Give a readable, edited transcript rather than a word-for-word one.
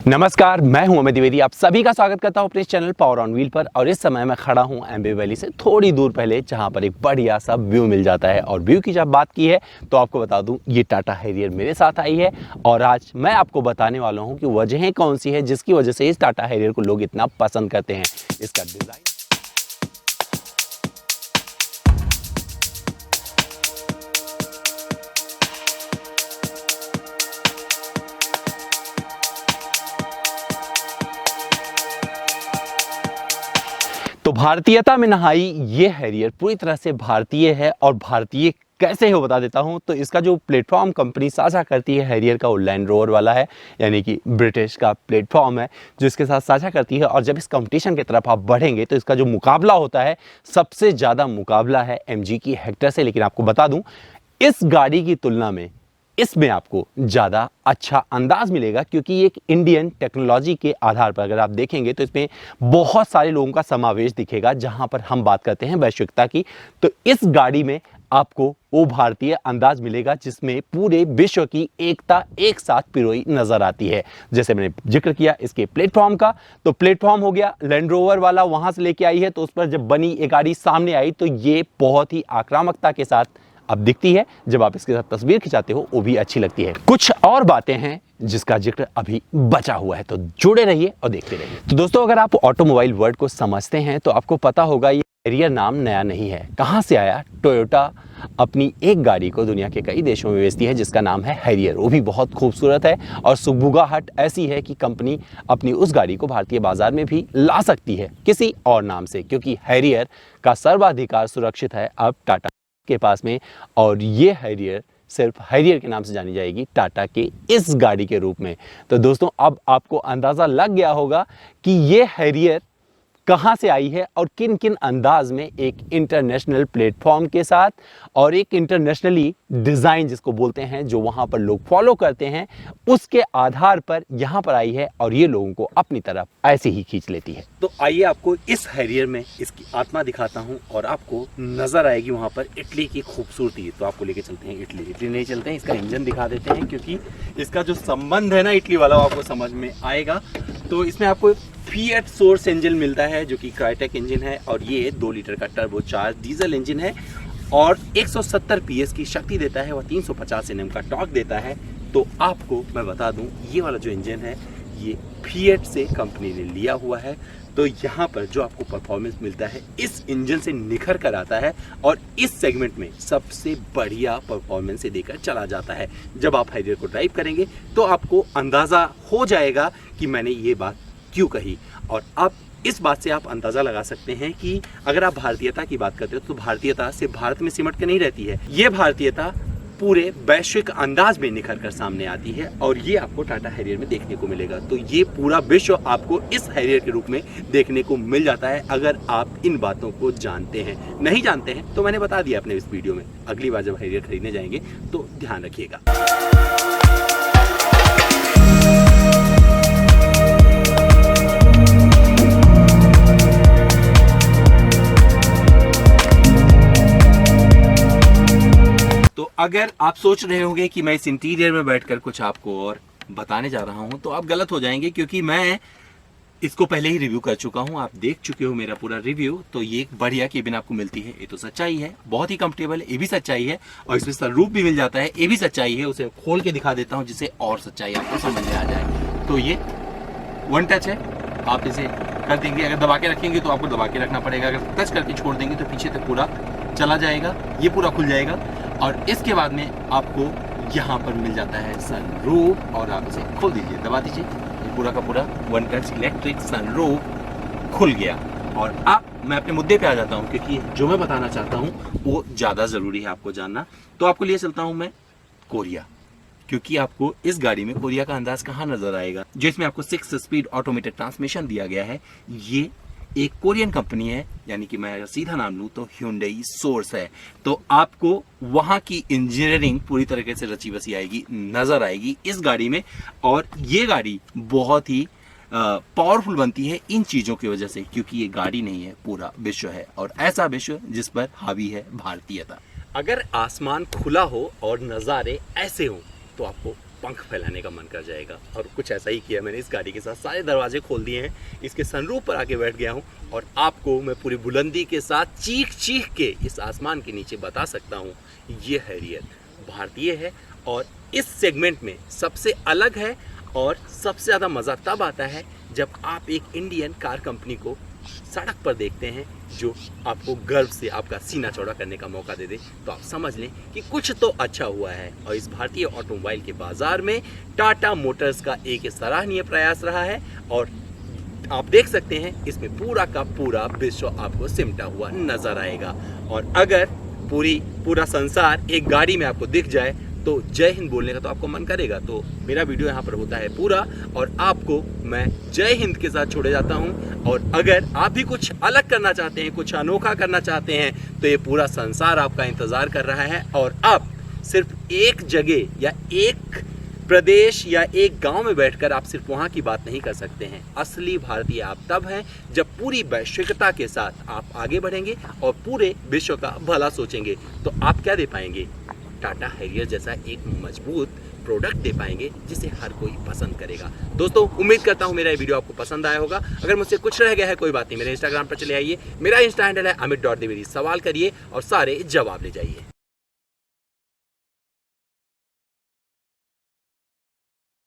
नमस्कार, मैं हूं अमित द्विवेदी। आप सभी का स्वागत करता हूं अपने चैनल पावर ऑन व्हील पर। और इस समय मैं खड़ा हूं एम्बे वैली से थोड़ी दूर पहले, जहां पर एक बढ़िया सा व्यू मिल जाता है। और व्यू की जब बात की है तो आपको बता दूं, ये टाटा हैरियर मेरे साथ आई है। और आज मैं आपको बताने वाला हूं कि वजहें कौन सी है जिसकी वजह से इस टाटा हैरियर को लोग इतना पसंद करते हैं। इसका डिजाइन, तो भारतीयता में नहाई ये हैरियर पूरी तरह से भारतीय है। और भारतीय कैसे है वो बता देता हूं। तो इसका जो प्लेटफॉर्म कंपनी साझा करती है हैरियर का, वो लैंड रोवर वाला है, यानी कि ब्रिटिश का प्लेटफॉर्म है जो इसके साथ साझा करती है। और जब इस कंपटीशन की तरफ आप बढ़ेंगे तो इसका जो मुकाबला होता है, सबसे ज़्यादा मुकाबला है एमजी की हेक्टर से। लेकिन आपको बता दूं, इस गाड़ी की तुलना में इसमें आपको ज़्यादा अच्छा अंदाज मिलेगा, क्योंकि एक इंडियन टेक्नोलॉजी के आधार पर अगर आप देखेंगे तो इसमें बहुत सारे लोगों का समावेश दिखेगा। जहां पर हम बात करते हैं वैश्विकता की, तो इस गाड़ी में आपको वो भारतीय अंदाज मिलेगा जिसमें पूरे विश्व की एकता एक साथ पिरोई नजर आती है। जैसे मैंने जिक्र किया इसके प्लेटफॉर्म का, तो प्लेटफॉर्म हो गया लैंड रोवर वाला, वहां से लेके आई है। तो उस पर जब बनी एक गाड़ी सामने आई तो ये बहुत ही आक्रामकता के साथ अब दिखती है। जब आप इसके साथ तस्वीर खिंचाते हो वो भी अच्छी लगती है। कुछ और बातें हैं जिसका जिक्र अभी बचा हुआ है, तो जुड़े रहिए और देखते रहिए। तो दोस्तों, अगर आप ऑटोमोबाइल वर्ड को समझते हैं तो आपको पता होगा ये हैरियर नाम नया नहीं है। कहां से आया? टोयोटा अपनी एक गाड़ी को दुनिया के कई देशों में बेचती है जिसका नाम है हैरियर। वो भी बहुत खूबसूरत है और सुगबुगाहट ऐसी है कि कंपनी अपनी उस गाड़ी को भारतीय बाजार में भी ला सकती है किसी और नाम से, क्योंकि हैरियर का सर्वाधिकार सुरक्षित है अब टाटा के पास में। और ये हैरियर सिर्फ हैरियर के नाम से जानी जाएगी, टाटा के इस गाड़ी के रूप में। तो दोस्तों, अब आपको अंदाजा लग गया होगा कि ये हैरियर कहां से आई है और किन किन अंदाज में एक इंटरनेशनल प्लेटफॉर्म के साथ और एक इंटरनेशनली डिजाइन जिसको बोलते हैं, जो वहां पर लोग फॉलो करते हैं, उसके आधार पर यहां पर आई है और ये लोगों को अपनी तरफ ऐसे ही खींच लेती है। तो आइए आपको इस हैरियर में इसकी आत्मा दिखाता हूं और आपको नजर आएगी वहां पर इटली की खूबसूरती। तो आपको लेके चलते हैं इटली नहीं चलते हैं, इसका इंजन दिखा देते हैं, क्योंकि इसका जो संबंध है ना इटली वाला, वो आपको समझ में आएगा। तो इसमें आपको फिएट सोर्स इंजन मिलता है जो कि क्राइटेक इंजन है, और ये 2 लीटर का टर्बो चार्ज डीजल इंजन है और 170 पीएस की शक्ति देता है और 350 एनएम का टॉर्क देता है। तो आपको मैं बता दूं, ये वाला जो इंजन है ये फिएट से कंपनी ने लिया हुआ है। तो यहाँ पर जो आपको परफॉर्मेंस मिलता है इस इंजन से निखर कर आता है और इस सेगमेंट में सबसे बढ़िया परफॉर्मेंस से देकर चला जाता है। जब आप हैरियर को ड्राइव करेंगे तो आपको अंदाजा हो जाएगा कि मैंने ये बात क्यों कही। और अब इस बात से आप अंदाजा लगा सकते हैं कि अगर आप भारतीयता की बात करते हो तो भारतीयता सिर्फ भारत में सिमट के नहीं रहती है। ये भारतीयता पूरे वैश्विक अंदाज में निखर कर सामने आती है और ये आपको टाटा हैरियर में देखने को मिलेगा। तो ये पूरा विश्व आपको इस हैरियर के रूप में देखने को मिल जाता है अगर आप इन बातों को जानते हैं। नहीं जानते हैं तो मैंने बता दिया अपने इस वीडियो में। अगली बार जब हैरियर खरीदने जाएंगे तो ध्यान रखिएगा। अगर आप सोच रहे होंगे कि मैं इस इंटीरियर में बैठकर कुछ आपको और बताने जा रहा हूं तो आप गलत हो जाएंगे, क्योंकि मैं इसको पहले ही रिव्यू कर चुका हूं। आप देख चुके हो मेरा पूरा रिव्यू। तो ये एक बढ़िया केबिन आपको मिलती है, ये तो सच्चाई है, बहुत ही कंफर्टेबल है, ये भी सच्चाई है। और इसमें सनरूफ भी मिल जाता है, ये भी सच्चाई है। उसे खोल के दिखा देता हूँ जिससे और सच्चाई आपको समझ में आ जाए। तो ये वन टच है, आप इसे कर देंगे। अगर दबा के रखेंगे तो आपको दबा के रखना पड़ेगा, अगर टच करके छोड़ देंगे तो पीछे तक पूरा चला जाएगा, ये पूरा खुल जाएगा। और इसके बाद में आपको यहाँ पर मिल जाता है सनरूफ, और आप इसे खोल दीजिए, दबा दीजिए, ये पूरा का पूरा वन टच इलेक्ट्रिक सनरूफ खुल गया। और अब मैं अपने मुद्दे पे आ जाता हूँ, क्योंकि जो मैं बताना चाहता हूँ वो ज़्यादा ज़रूरी है आपको जानना। तो आपको लिए चलता हूँ मैं कोरिया, क्योंकि आपको इस गाड़ी में कोरिया का अंदाज कहाँ नजर आएगा। जो इसमें आपको 6 स्पीड ऑटोमेटेड ट्रांसमिशन दिया गया है, ये एक कोरियन कंपनी है, यानी कि मैं अगर सीधा नाम लूं तो Hyundai सोर्स है। तो आपको वहां की इंजीनियरिंग पूरी तरीके से रची बसी आएगी, नजर आएगी इस गाड़ी में। और ये गाड़ी बहुत ही पावरफुल बनती है इन चीजों की वजह से, क्योंकि ये गाड़ी नहीं है, पूरा विश्व है, और ऐसा विश्व जिस पर हावी है भारतीयता। अगर आसमान खुला हो और नज़ारे ऐसे हो तो आपको पंख फैलाने का मन कर जाएगा। और कुछ ऐसा ही किया मैंने इस गाड़ी के साथ, सारे दरवाजे खोल दिए हैं, इसके सनरूफ पर आके बैठ गया हूँ और आपको मैं पूरी बुलंदी के साथ चीख चीख के इस आसमान के नीचे बता सकता हूँ ये हैरियर भारतीय है और इस सेगमेंट में सबसे अलग है। और सबसे ज़्यादा मज़ा तब आता है जब आप एक इंडियन कार कंपनी को सड़क पर देखते हैं जो आपको गर्व से आपका सीना चौड़ा करने का मौका दे दे, तो आप समझ लें कि कुछ तो अच्छा हुआ है। और इस भारतीय ऑटोमोबाइल के बाज़ार में टाटा मोटर्स का एक सराहनीय प्रयास रहा है और आप देख सकते हैं इसमें पूरा का पूरा विश्व आपको सिमटा हुआ नजर आएगा। और अगर पूरा संसार एक गाड़ी में आपको दिख जाए तो जय हिंद बोलने का तो आपको मन करेगा। तो मेरा वीडियो यहाँ पर होता है पूरा और आपको मैं जय हिंद के साथ छोड़े जाता हूँ। और अगर आप भी कुछ अलग करना चाहते हैं, कुछ अनोखा करना चाहते हैं, तो ये पूरा संसार आपका इंतज़ार कर रहा है। और आप सिर्फ एक जगह या एक प्रदेश या एक गांव में बैठकर आप सिर्फ वहां की बात नहीं कर सकते हैं। असली भारतीय आप तब हैं जब पूरी वैश्विकता के साथ आप आगे बढ़ेंगे और पूरे विश्व का भला सोचेंगे। तो आप क्या दे पाएंगे? टाटा हैरियर जैसा एक मजबूत प्रोडक्ट दे पाएंगे जिसे हर कोई पसंद करेगा। दोस्तों उम्मीद करता हूं मेरा ये वीडियो आपको पसंद आया होगा। अगर मुझसे कुछ रह गया है कोई बात नहीं, मेरे इंस्टाग्राम पर चले आइए, मेरा इंस्टा हैंडल है amit.dwivedi। सवाल करिए और सारे जवाब ले जाइए।